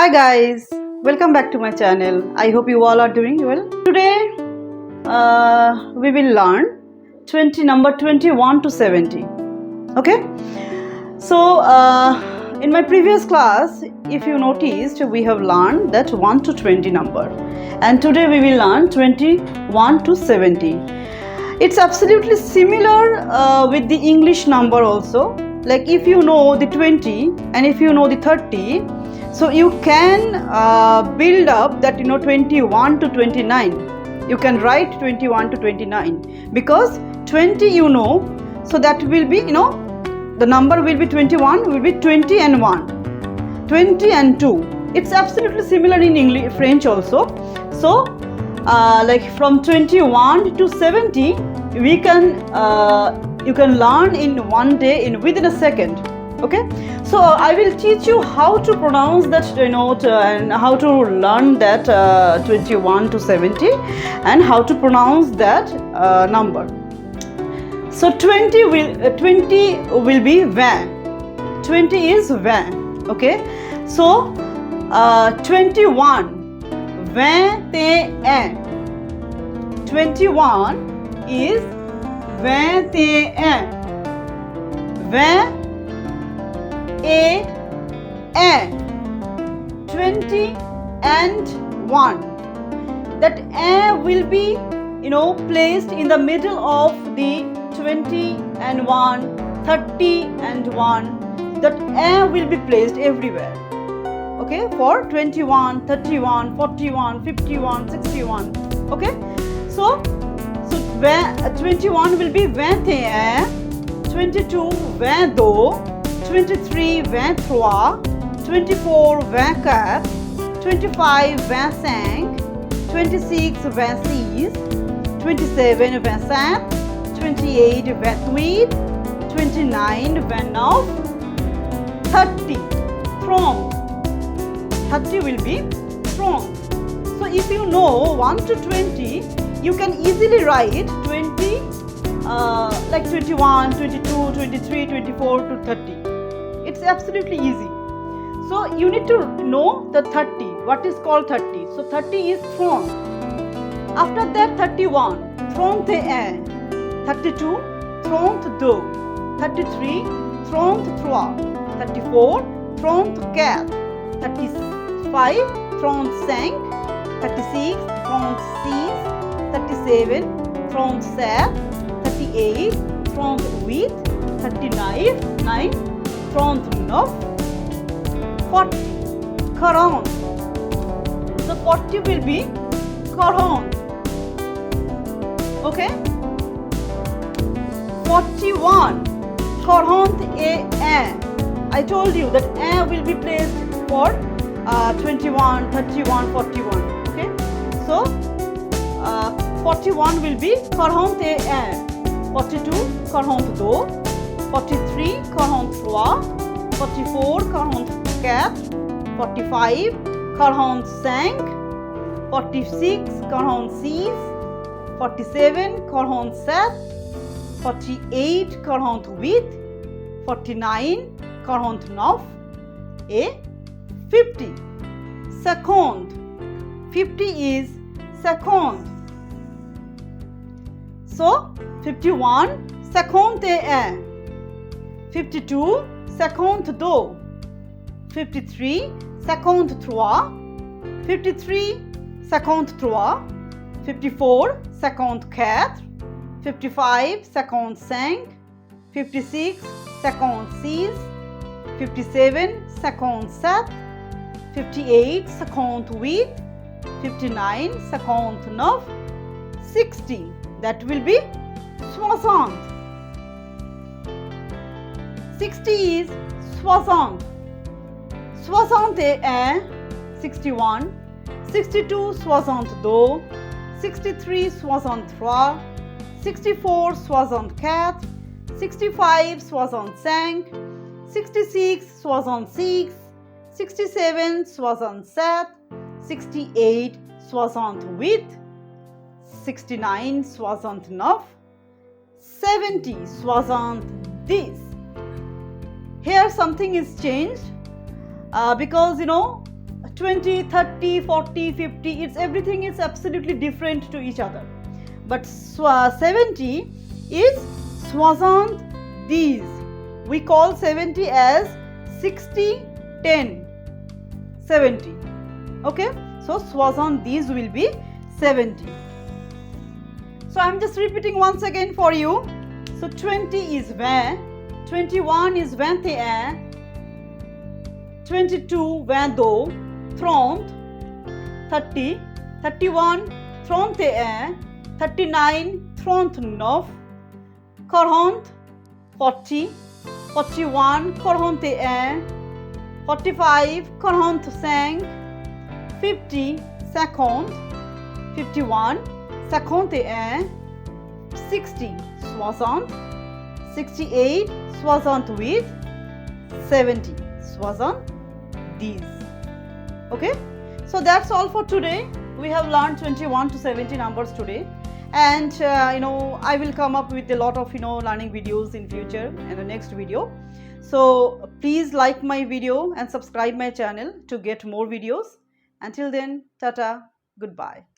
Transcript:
Hi guys, welcome back to my channel. I hope you all are doing well. Today we will learn number 21 to 70. Okay? So in my previous class, if you noticed, we have learned that 1 to 20 number, and today we will learn 21 to 70. It's absolutely similar with the English number also. Like if you know the 20 and if you know the 30, so you can build up that 21 to 29. You can write 21 to 29 because 20 so that will be the number will be 21 will be 20 and 1, 20 and 2. It's absolutely similar in English, French also. So like from 21 to 70 we can you can learn in one day within a second. Okay, so I will teach you how to pronounce that and how to learn that 21 to 70 and how to pronounce that number. So 20 will be 20. 20 is 20. Okay, so 21 21 21 is 21 20 and 1. That will be placed in the middle of the 20 and 1, 30 and 1. That will be placed everywhere. Okay, for 21, 31, 41, 51, 61. Okay, so 21 will be 21, 22 22, 23 23, 24 24, 25 25, 26 26, 27 27, 28 28, 29 29, 30 from 30 will be from. So if you know 1 to 20, you can easily write 20 like 21, 22, 23, 24 to 30. It's absolutely easy. So you need to know the 30. What is called 30? So 30 is from. After that 31, from the 32, from the 2, 33, from the 3, 34, from the 4, 35, from the 5, 36, from the 6, 37, from the 7, 38, from the 8, 39, 9, from the 9, 40, 40. So 40 will be 40. Okay? 41, 41. I told you that A will be placed for 21, 31, 41. Okay? So 41 will be 41, 42, 42, 43, 43, 44, 44, 45, 45, 46, 46, 47, 47, 48, 48, 49, 49, 50. Second. 50 is second. So 51 second 52 second 2, 53 second 3, 53 second 3, 54 second 4, 55 second 5, 56 second 6, 57 second 7, 58 second 8, 59 second 9, 60. That will be 60. 60 is 60. 61, 61, 62, 62, 63, 63, 64, 64, 65, 65, 66, 66, 67, 67, 68, 68, 69, 69, 70, 70. Here something is changed because 20, 30, 40, 50, everything is absolutely different to each other. But 70 is 60 these. We call 70 as 60, 10, 70. Okay, so 60 these will be 70. So I am just repeating once again for you. So 20 is 20, 21 is 21, 22 22, 30, 30, 31 31, 39 39, 40, 40, 41 41, 45 45, 50 50, 51 51, 60 60, 68 68 70 60 these. Okay, so that's all for today. We have learned 21 to 70 numbers today, and I will come up with a lot of learning videos in future in the next video. So please like my video and subscribe my channel to get more videos. Until then, tata, goodbye.